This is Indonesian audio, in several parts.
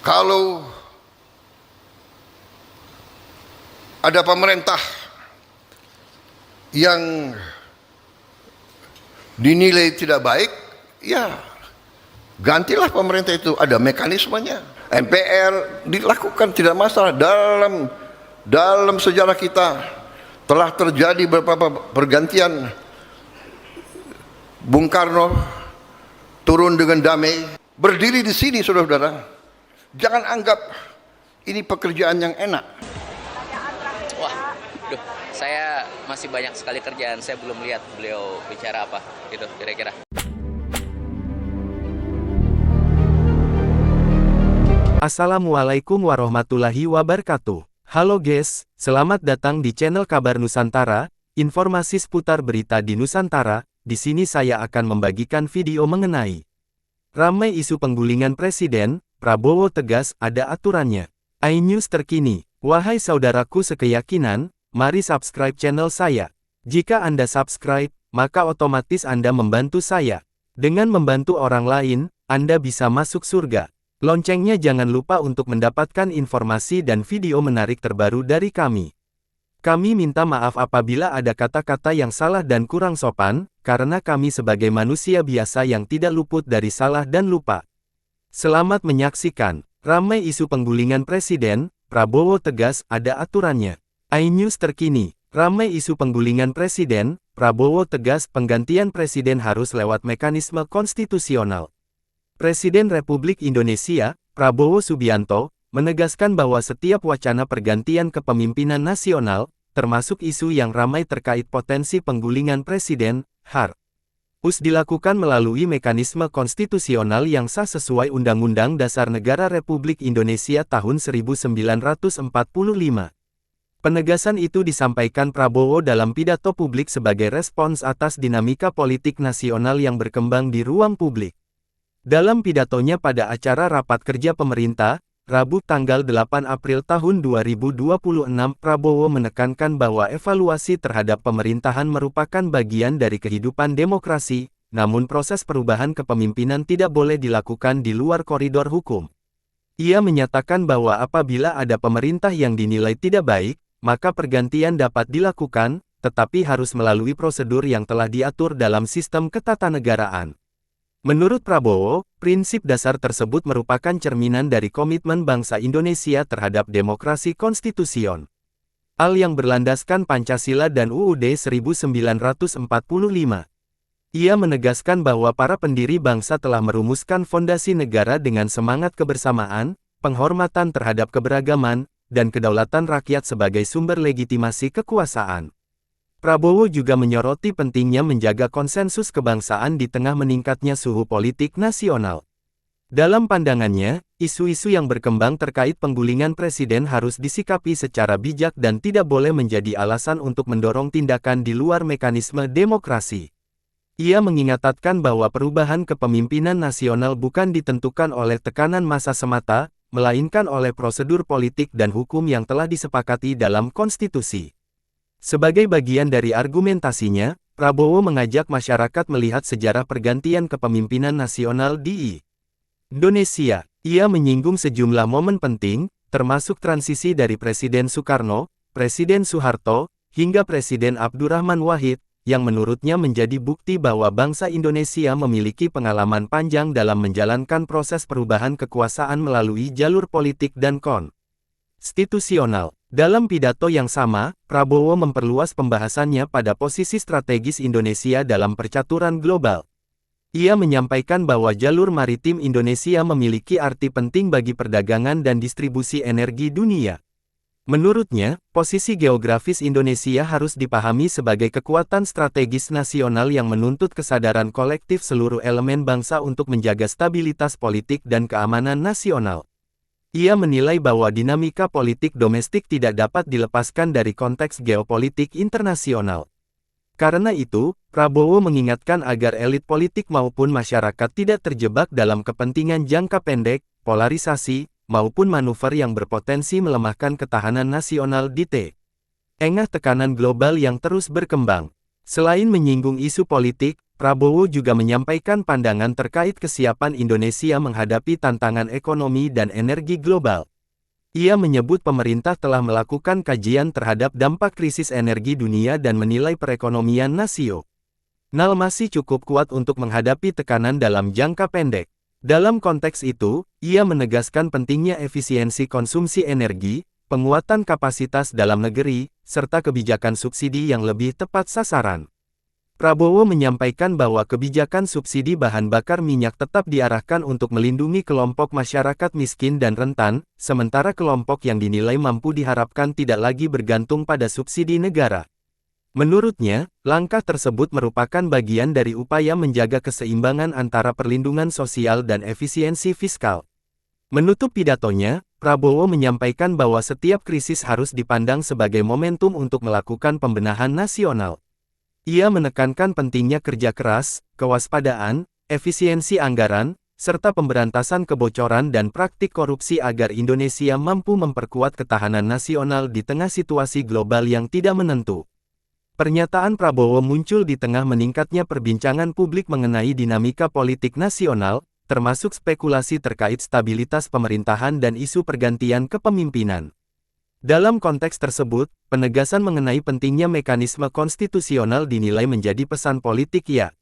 Kalau ada pemerintah yang dinilai tidak baik, ya gantilah pemerintah itu, ada mekanismenya. MPR dilakukan, tidak masalah. Dalam sejarah kita telah terjadi beberapa pergantian. Bung Karno turun dengan damai, berdiri di sini, saudara-saudara. Jangan anggap ini pekerjaan yang enak. Wah, saya masih banyak sekali kerjaan, saya belum lihat beliau bicara apa, gitu kira-kira. Assalamualaikum warahmatullahi wabarakatuh. Halo guys, selamat datang di channel Kabar Nusantara, informasi seputar berita di Nusantara. Di sini saya akan membagikan video mengenai ramai isu penggulingan Presiden, Prabowo tegas ada aturannya. iNews terkini, wahai saudaraku sekeyakinan, mari subscribe channel saya. Jika Anda subscribe, maka otomatis Anda membantu saya. Dengan membantu orang lain, Anda bisa masuk surga. Loncengnya jangan lupa untuk mendapatkan informasi dan video menarik terbaru dari kami. Kami minta maaf apabila ada kata-kata yang salah dan kurang sopan, karena kami sebagai manusia biasa yang tidak luput dari salah dan lupa. Selamat menyaksikan, ramai isu penggulingan Presiden, Prabowo tegas ada aturannya. iNews terkini, ramai isu penggulingan Presiden, Prabowo tegas penggantian Presiden harus lewat mekanisme konstitusional. Presiden Republik Indonesia, Prabowo Subianto, menegaskan bahwa setiap wacana pergantian kepemimpinan nasional, termasuk isu yang ramai terkait potensi penggulingan Presiden, harus dilakukan melalui mekanisme konstitusional yang sah sesuai Undang-Undang Dasar Negara Republik Indonesia tahun 1945. Penegasan itu disampaikan Prabowo dalam pidato publik sebagai respons atas dinamika politik nasional yang berkembang di ruang publik. Dalam pidatonya pada acara rapat kerja pemerintah, Rabu tanggal 8 April tahun 2026, Prabowo menekankan bahwa evaluasi terhadap pemerintahan merupakan bagian dari kehidupan demokrasi, namun proses perubahan kepemimpinan tidak boleh dilakukan di luar koridor hukum. Ia menyatakan bahwa apabila ada pemerintah yang dinilai tidak baik, maka pergantian dapat dilakukan, tetapi harus melalui prosedur yang telah diatur dalam sistem ketatanegaraan. Menurut Prabowo, prinsip dasar tersebut merupakan cerminan dari komitmen bangsa Indonesia terhadap demokrasi konstitusional yang berlandaskan Pancasila dan UUD 1945. Ia menegaskan bahwa para pendiri bangsa telah merumuskan fondasi negara dengan semangat kebersamaan, penghormatan terhadap keberagaman, dan kedaulatan rakyat sebagai sumber legitimasi kekuasaan. Prabowo juga menyoroti pentingnya menjaga konsensus kebangsaan di tengah meningkatnya suhu politik nasional. Dalam pandangannya, isu-isu yang berkembang terkait penggulingan Presiden harus disikapi secara bijak dan tidak boleh menjadi alasan untuk mendorong tindakan di luar mekanisme demokrasi. Ia mengingatkan bahwa perubahan kepemimpinan nasional bukan ditentukan oleh tekanan massa semata, melainkan oleh prosedur politik dan hukum yang telah disepakati dalam konstitusi. Sebagai bagian dari argumentasinya, Prabowo mengajak masyarakat melihat sejarah pergantian kepemimpinan nasional di Indonesia. Ia menyinggung sejumlah momen penting, termasuk transisi dari Presiden Soekarno, Presiden Soeharto, hingga Presiden Abdurrahman Wahid, yang menurutnya menjadi bukti bahwa bangsa Indonesia memiliki pengalaman panjang dalam menjalankan proses perubahan kekuasaan melalui jalur politik dan konstitusional. Dalam pidato yang sama, Prabowo memperluas pembahasannya pada posisi strategis Indonesia dalam percaturan global. Ia menyampaikan bahwa jalur maritim Indonesia memiliki arti penting bagi perdagangan dan distribusi energi dunia. Menurutnya, posisi geografis Indonesia harus dipahami sebagai kekuatan strategis nasional yang menuntut kesadaran kolektif seluruh elemen bangsa untuk menjaga stabilitas politik dan keamanan nasional. Ia menilai bahwa dinamika politik domestik tidak dapat dilepaskan dari konteks geopolitik internasional. Karena itu, Prabowo mengingatkan agar elit politik maupun masyarakat tidak terjebak dalam kepentingan jangka pendek, polarisasi, maupun manuver yang berpotensi melemahkan ketahanan nasional di tengah tekanan global yang terus berkembang. Selain menyinggung isu politik, Prabowo juga menyampaikan pandangan terkait kesiapan Indonesia menghadapi tantangan ekonomi dan energi global. Ia menyebut pemerintah telah melakukan kajian terhadap dampak krisis energi dunia dan menilai perekonomian nasional masih cukup kuat untuk menghadapi tekanan dalam jangka pendek. Dalam konteks itu, ia menegaskan pentingnya efisiensi konsumsi energi, penguatan kapasitas dalam negeri, serta kebijakan subsidi yang lebih tepat sasaran. Prabowo menyampaikan bahwa kebijakan subsidi bahan bakar minyak tetap diarahkan untuk melindungi kelompok masyarakat miskin dan rentan, sementara kelompok yang dinilai mampu diharapkan tidak lagi bergantung pada subsidi negara. Menurutnya, langkah tersebut merupakan bagian dari upaya menjaga keseimbangan antara perlindungan sosial dan efisiensi fiskal. Menutup pidatonya, Prabowo menyampaikan bahwa setiap krisis harus dipandang sebagai momentum untuk melakukan pembenahan nasional. Ia menekankan pentingnya kerja keras, kewaspadaan, efisiensi anggaran, serta pemberantasan kebocoran dan praktik korupsi agar Indonesia mampu memperkuat ketahanan nasional di tengah situasi global yang tidak menentu. Pernyataan Prabowo muncul di tengah meningkatnya perbincangan publik mengenai dinamika politik nasional, termasuk spekulasi terkait stabilitas pemerintahan dan isu pergantian kepemimpinan. Dalam konteks tersebut, penegasan mengenai pentingnya mekanisme konstitusional dinilai menjadi pesan politik yang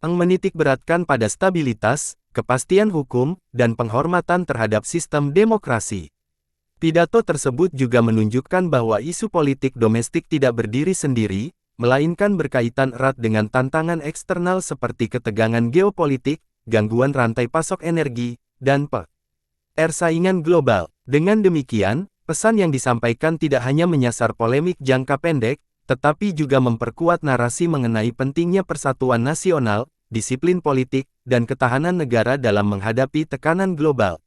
menitikberatkan pada stabilitas, kepastian hukum, dan penghormatan terhadap sistem demokrasi. Pidato tersebut juga menunjukkan bahwa isu politik domestik tidak berdiri sendiri, melainkan berkaitan erat dengan tantangan eksternal seperti ketegangan geopolitik, gangguan rantai pasok energi, dan persaingan global. Dengan demikian, pesan yang disampaikan tidak hanya menyasar polemik jangka pendek, tetapi juga memperkuat narasi mengenai pentingnya persatuan nasional, disiplin politik, dan ketahanan negara dalam menghadapi tekanan global.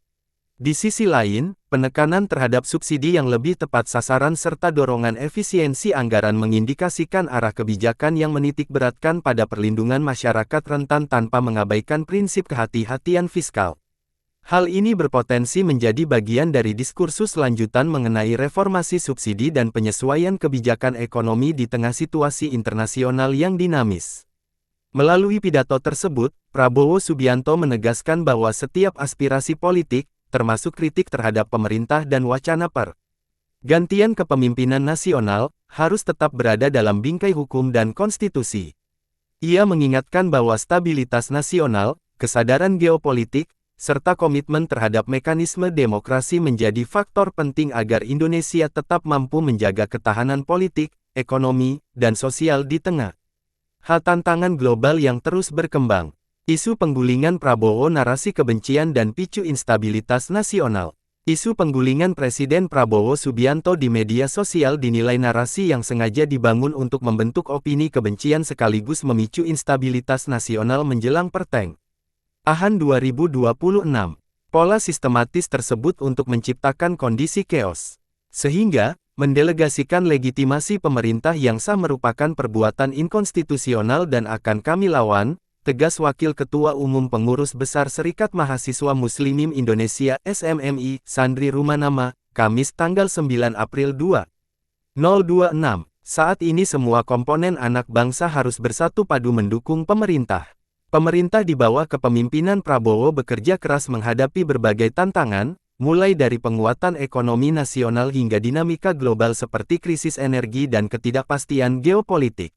Di sisi lain, penekanan terhadap subsidi yang lebih tepat sasaran serta dorongan efisiensi anggaran mengindikasikan arah kebijakan yang menitikberatkan pada perlindungan masyarakat rentan tanpa mengabaikan prinsip kehati-hatian fiskal. Hal ini berpotensi menjadi bagian dari diskursus lanjutan mengenai reformasi subsidi dan penyesuaian kebijakan ekonomi di tengah situasi internasional yang dinamis. Melalui pidato tersebut, Prabowo Subianto menegaskan bahwa setiap aspirasi politik, termasuk kritik terhadap pemerintah dan wacana pergantian kepemimpinan nasional, harus tetap berada dalam bingkai hukum dan konstitusi. Ia mengingatkan bahwa stabilitas nasional, kesadaran geopolitik, serta komitmen terhadap mekanisme demokrasi menjadi faktor penting agar Indonesia tetap mampu menjaga ketahanan politik, ekonomi, dan sosial di tengah tantangan global yang terus berkembang. Isu penggulingan Prabowo narasi kebencian dan picu instabilitas nasional. Isu penggulingan Presiden Prabowo Subianto di media sosial dinilai narasi yang sengaja dibangun untuk membentuk opini kebencian sekaligus memicu instabilitas nasional menjelang pertengahan 2026. Pola sistematis tersebut untuk menciptakan kondisi chaos, sehingga mendelegasikan legitimasi pemerintah yang sah merupakan perbuatan inkonstitusional dan akan kami lawan, tegas Wakil Ketua Umum Pengurus Besar Serikat Mahasiswa Muslimin Indonesia SMMI, Sandri Rumanama, Kamis tanggal 9 April 2026. Saat ini semua komponen anak bangsa harus bersatu padu mendukung pemerintah. Pemerintah di bawah kepemimpinan Prabowo bekerja keras menghadapi berbagai tantangan, mulai dari penguatan ekonomi nasional hingga dinamika global seperti krisis energi dan ketidakpastian geopolitik.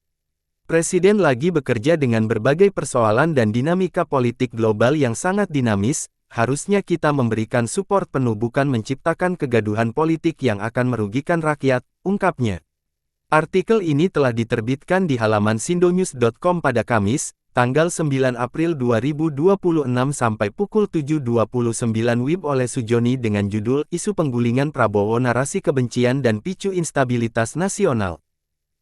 Presiden lagi bekerja dengan berbagai persoalan dan dinamika politik global yang sangat dinamis, harusnya kita memberikan support penuh bukan menciptakan kegaduhan politik yang akan merugikan rakyat, ungkapnya. Artikel ini telah diterbitkan di halaman sindonews.com pada Kamis, tanggal 9 April 2026 sampai pukul 7.29 WIB oleh Sujoni dengan judul Isu Penggulingan Prabowo Narasi Kebencian dan Picu Instabilitas Nasional.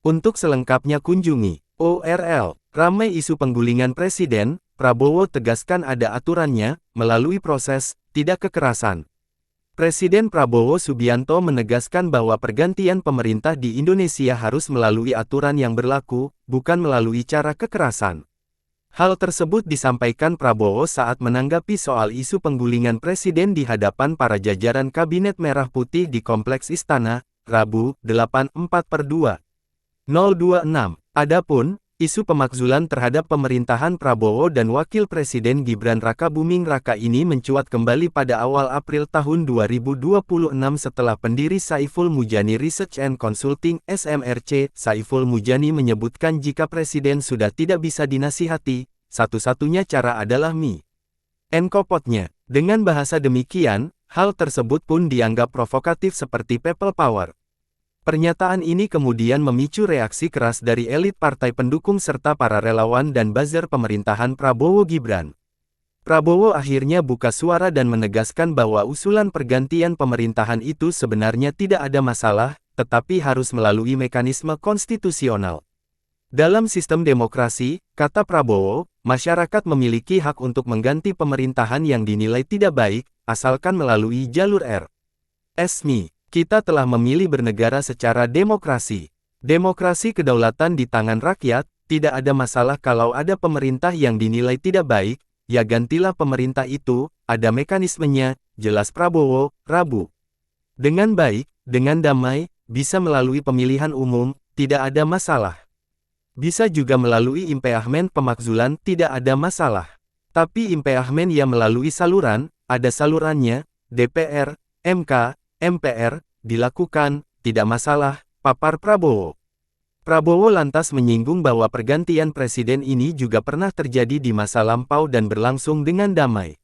Untuk selengkapnya kunjungi ORL. Ramai isu penggulingan Presiden, Prabowo tegaskan ada aturannya, melalui proses, tidak kekerasan. Presiden Prabowo Subianto menegaskan bahwa pergantian pemerintah di Indonesia harus melalui aturan yang berlaku, bukan melalui cara kekerasan. Hal tersebut disampaikan Prabowo saat menanggapi soal isu penggulingan Presiden di hadapan para jajaran Kabinet Merah Putih di Kompleks Istana, Rabu, 8/4/2026. Adapun, Isu pemakzulan terhadap pemerintahan Prabowo dan Wakil Presiden Gibran Rakabuming Raka ini mencuat kembali pada awal April tahun 2026 setelah pendiri Saiful Mujani Research and Consulting (SMRC), Saiful Mujani menyebutkan jika Presiden sudah tidak bisa dinasihati, satu-satunya cara adalah enkopotnya. Dengan bahasa demikian, hal tersebut pun dianggap provokatif seperti people power. Pernyataan ini kemudian memicu reaksi keras dari elit partai pendukung serta para relawan dan buzzer pemerintahan Prabowo Gibran. Prabowo akhirnya buka suara dan menegaskan bahwa usulan pergantian pemerintahan itu sebenarnya tidak ada masalah, tetapi harus melalui mekanisme konstitusional. Dalam sistem demokrasi, kata Prabowo, masyarakat memiliki hak untuk mengganti pemerintahan yang dinilai tidak baik, asalkan melalui jalur resmi. Kita telah memilih bernegara secara demokrasi. Demokrasi kedaulatan di tangan rakyat, tidak ada masalah kalau ada pemerintah yang dinilai tidak baik, ya gantilah pemerintah itu, ada mekanismenya, jelas Prabowo, Rabu. Dengan baik, dengan damai, bisa melalui pemilihan umum, tidak ada masalah. Bisa juga melalui impeachment pemakzulan, tidak ada masalah. Tapi impeachment ya melalui saluran, ada salurannya, DPR, MK, MPR, dilakukan, tidak masalah, papar Prabowo. Prabowo lantas menyinggung bahwa pergantian presiden ini juga pernah terjadi di masa lampau dan berlangsung dengan damai.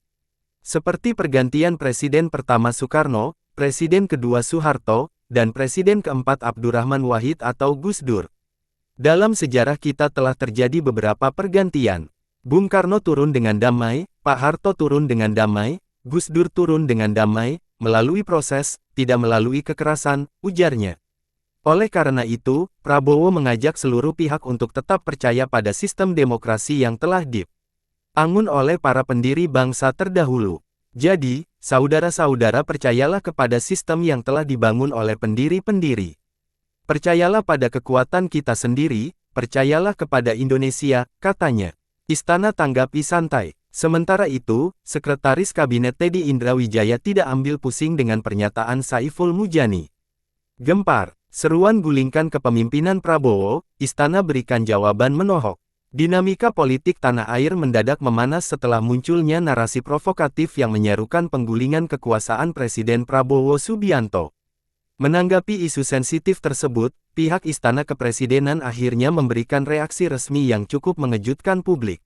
Seperti pergantian presiden pertama Soekarno, presiden kedua Soeharto, dan presiden keempat Abdurrahman Wahid atau Gus Dur. Dalam sejarah kita telah terjadi beberapa pergantian. Bung Karno turun dengan damai, Pak Harto turun dengan damai, Gus Dur turun dengan damai, melalui proses, tidak melalui kekerasan, ujarnya. Oleh karena itu, Prabowo mengajak seluruh pihak untuk tetap percaya pada sistem demokrasi yang telah dibangun oleh para pendiri bangsa terdahulu. Jadi, saudara-saudara percayalah kepada sistem yang telah dibangun oleh pendiri-pendiri. Percayalah pada kekuatan kita sendiri, percayalah kepada Indonesia, katanya. Istana tanggapi santai. Sementara itu, Sekretaris Kabinet Teddy Indrawijaya tidak ambil pusing dengan pernyataan Saiful Mujani. Gempar, seruan gulingkan kepemimpinan Prabowo, Istana berikan jawaban menohok. Dinamika politik tanah air mendadak memanas setelah munculnya narasi provokatif yang menyerukan penggulingan kekuasaan Presiden Prabowo Subianto. Menanggapi isu sensitif tersebut, pihak Istana Kepresidenan akhirnya memberikan reaksi resmi yang cukup mengejutkan publik.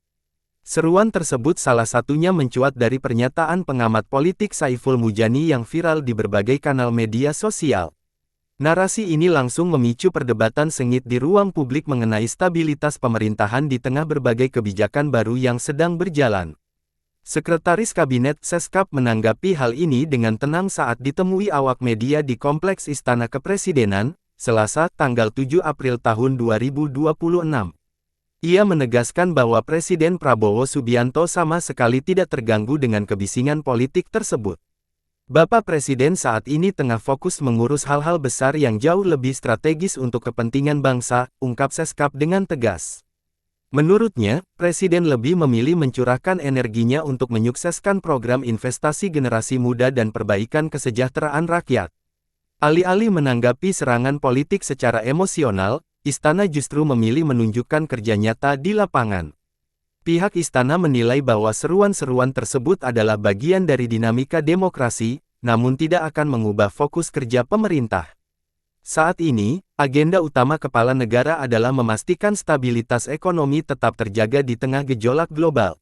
Seruan tersebut salah satunya mencuat dari pernyataan pengamat politik Saiful Mujani yang viral di berbagai kanal media sosial. Narasi ini langsung memicu perdebatan sengit di ruang publik mengenai stabilitas pemerintahan di tengah berbagai kebijakan baru yang sedang berjalan. Sekretaris Kabinet Seskap menanggapi hal ini dengan tenang saat ditemui awak media di Kompleks Istana Kepresidenan, Selasa, tanggal 7 April tahun 2026. Ia menegaskan bahwa Presiden Prabowo Subianto sama sekali tidak terganggu dengan kebisingan politik tersebut. Bapak Presiden saat ini tengah fokus mengurus hal-hal besar yang jauh lebih strategis untuk kepentingan bangsa, ungkap Seskap dengan tegas. Menurutnya, Presiden lebih memilih mencurahkan energinya untuk menyukseskan program investasi generasi muda dan perbaikan kesejahteraan rakyat. Alih-alih menanggapi serangan politik secara emosional, Istana justru memilih menunjukkan kerja nyata di lapangan. Pihak Istana menilai bahwa seruan-seruan tersebut adalah bagian dari dinamika demokrasi, namun tidak akan mengubah fokus kerja pemerintah. Saat ini, agenda utama kepala negara adalah memastikan stabilitas ekonomi tetap terjaga di tengah gejolak global.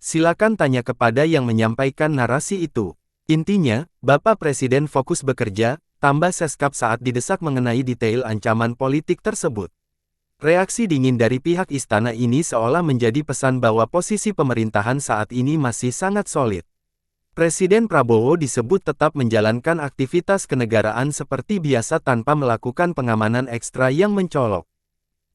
Silakan tanya kepada yang menyampaikan narasi itu. Intinya, Bapak Presiden fokus bekerja, tambah Seskap saat didesak mengenai detail ancaman politik tersebut. Reaksi dingin dari pihak istana ini seolah menjadi pesan bahwa posisi pemerintahan saat ini masih sangat solid. Presiden Prabowo disebut tetap menjalankan aktivitas kenegaraan seperti biasa tanpa melakukan pengamanan ekstra yang mencolok.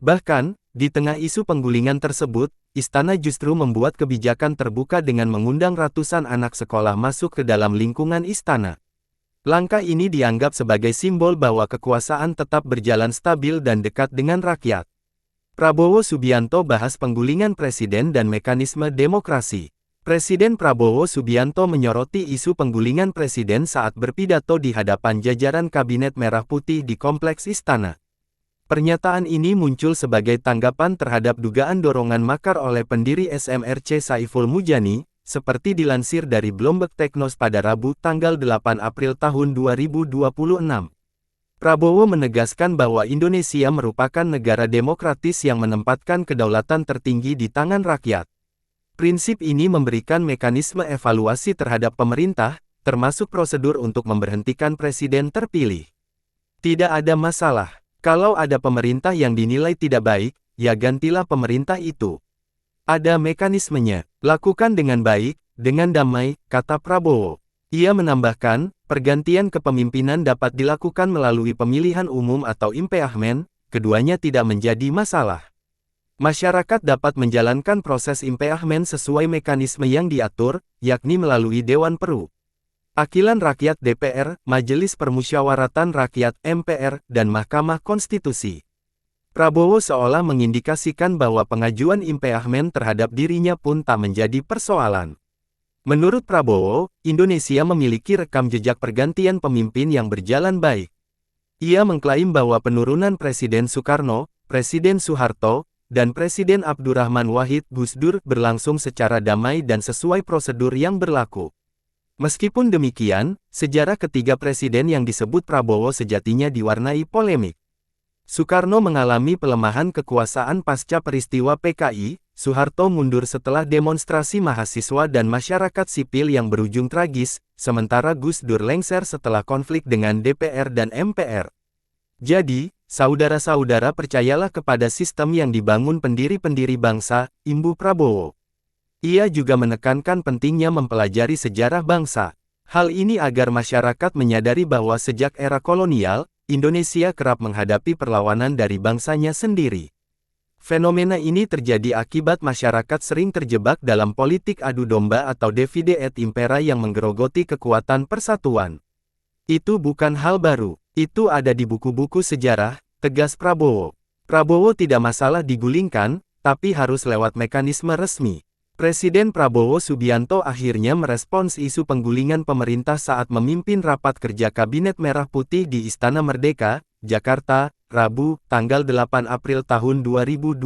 Bahkan, di tengah isu penggulingan tersebut, istana justru membuat kebijakan terbuka dengan mengundang ratusan anak sekolah masuk ke dalam lingkungan istana. Langkah ini dianggap sebagai simbol bahwa kekuasaan tetap berjalan stabil dan dekat dengan rakyat. Prabowo Subianto bahas penggulingan presiden dan mekanisme demokrasi. Presiden Prabowo Subianto menyoroti isu penggulingan presiden saat berpidato di hadapan jajaran Kabinet Merah Putih di Kompleks Istana. Pernyataan ini muncul sebagai tanggapan terhadap dugaan dorongan makar oleh pendiri SMRC Saiful Mujani, seperti dilansir dari Bloomberg Technos pada Rabu tanggal 8 April tahun 2026. Prabowo menegaskan bahwa Indonesia merupakan negara demokratis yang menempatkan kedaulatan tertinggi di tangan rakyat. Prinsip ini memberikan mekanisme evaluasi terhadap pemerintah, termasuk prosedur untuk memberhentikan presiden terpilih. Tidak ada masalah. Kalau ada pemerintah yang dinilai tidak baik, ya gantilah pemerintah itu. Ada mekanismenya. Lakukan dengan baik, dengan damai, kata Prabowo. Ia menambahkan, pergantian kepemimpinan dapat dilakukan melalui pemilihan umum atau impeachment, keduanya tidak menjadi masalah. Masyarakat dapat menjalankan proses impeachment sesuai mekanisme yang diatur, yakni melalui Dewan Peru. Akilan Rakyat DPR, Majelis Permusyawaratan Rakyat MPR, dan Mahkamah Konstitusi. Prabowo seolah mengindikasikan bahwa pengajuan impeachment terhadap dirinya pun tak menjadi persoalan. Menurut Prabowo, Indonesia memiliki rekam jejak pergantian pemimpin yang berjalan baik. Ia mengklaim bahwa penurunan Presiden Soekarno, Presiden Soeharto, dan Presiden Abdurrahman Wahid Gus Dur berlangsung secara damai dan sesuai prosedur yang berlaku. Meskipun demikian, sejarah ketiga presiden yang disebut Prabowo sejatinya diwarnai polemik. Soekarno mengalami pelemahan kekuasaan pasca peristiwa PKI, Soeharto mundur setelah demonstrasi mahasiswa dan masyarakat sipil yang berujung tragis, sementara Gus Dur lengser setelah konflik dengan DPR dan MPR. Jadi, saudara-saudara percayalah kepada sistem yang dibangun pendiri-pendiri bangsa, imbu Prabowo. Ia juga menekankan pentingnya mempelajari sejarah bangsa. Hal ini agar masyarakat menyadari bahwa sejak era kolonial, Indonesia kerap menghadapi perlawanan dari bangsanya sendiri. Fenomena ini terjadi akibat masyarakat sering terjebak dalam politik adu domba atau divide et impera yang menggerogoti kekuatan persatuan. Itu bukan hal baru, itu ada di buku-buku sejarah, tegas Prabowo. Prabowo tidak masalah digulingkan, tapi harus lewat mekanisme resmi. Presiden Prabowo Subianto akhirnya merespons isu penggulingan pemerintah saat memimpin rapat kerja Kabinet Merah Putih di Istana Merdeka, Jakarta, Rabu, tanggal 8 April tahun 2026.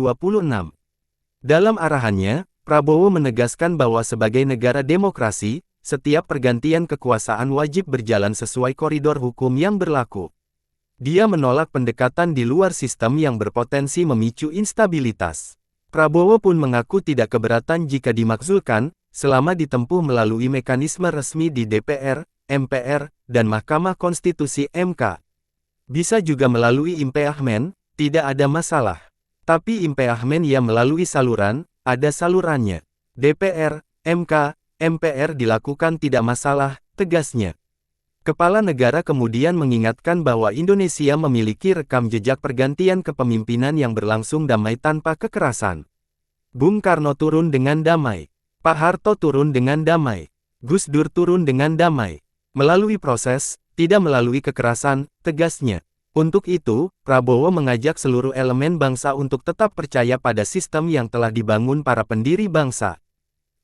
Dalam arahannya, Prabowo menegaskan bahwa sebagai negara demokrasi, setiap pergantian kekuasaan wajib berjalan sesuai koridor hukum yang berlaku. Dia menolak pendekatan di luar sistem yang berpotensi memicu instabilitas. Prabowo pun mengaku tidak keberatan jika dimakzulkan, selama ditempuh melalui mekanisme resmi di DPR, MPR, dan Mahkamah Konstitusi MK. Bisa juga melalui impeachment, tidak ada masalah. Tapi impeachment ya melalui saluran, ada salurannya. DPR, MK, MPR dilakukan tidak masalah, tegasnya. Kepala negara kemudian mengingatkan bahwa Indonesia memiliki rekam jejak pergantian kepemimpinan yang berlangsung damai tanpa kekerasan. Bung Karno turun dengan damai. Pak Harto turun dengan damai. Gus Dur turun dengan damai. Melalui proses, tidak melalui kekerasan, tegasnya. Untuk itu, Prabowo mengajak seluruh elemen bangsa untuk tetap percaya pada sistem yang telah dibangun para pendiri bangsa.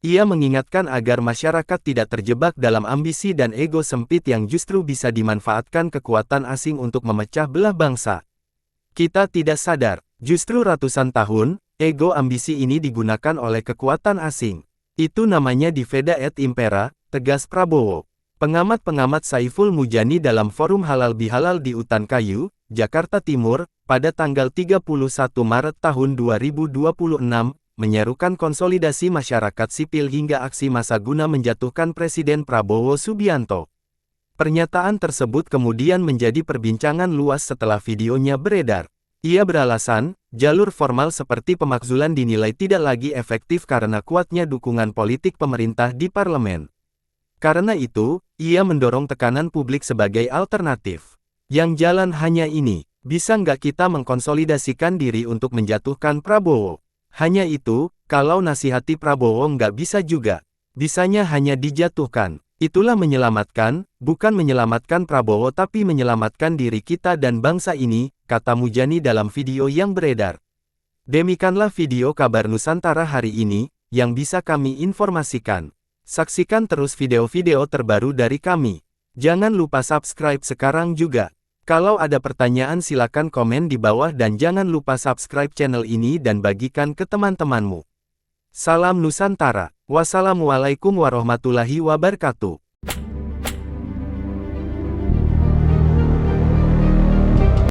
Ia mengingatkan agar masyarakat tidak terjebak dalam ambisi dan ego sempit yang justru bisa dimanfaatkan kekuatan asing untuk memecah belah bangsa. Kita tidak sadar, justru ratusan tahun, ego ambisi ini digunakan oleh kekuatan asing. Itu namanya divide et impera, tegas Prabowo. Pengamat-pengamat Saiful Mujani dalam forum Halal Bihalal di Utan Kayu, Jakarta Timur, pada tanggal 31 Maret tahun 2026, menyerukan konsolidasi masyarakat sipil hingga aksi massa guna menjatuhkan Presiden Prabowo Subianto. Pernyataan tersebut kemudian menjadi perbincangan luas setelah videonya beredar. Ia beralasan, jalur formal seperti pemakzulan dinilai tidak lagi efektif karena kuatnya dukungan politik pemerintah di parlemen. Karena itu, ia mendorong tekanan publik sebagai alternatif. Yang jalan hanya ini, bisa nggak kita mengkonsolidasikan diri untuk menjatuhkan Prabowo? Hanya itu, kalau nasihati Prabowo nggak bisa juga. Bisanya hanya dijatuhkan. Itulah menyelamatkan, bukan menyelamatkan Prabowo tapi menyelamatkan diri kita dan bangsa ini, kata Mujani dalam video yang beredar. Demikianlah video kabar Nusantara hari ini, yang bisa kami informasikan. Saksikan terus video-video terbaru dari kami. Jangan lupa subscribe sekarang juga. Kalau ada pertanyaan silakan komen di bawah dan jangan lupa subscribe channel ini dan bagikan ke teman-temanmu. Salam Nusantara. Wassalamualaikum warahmatullahi wabarakatuh.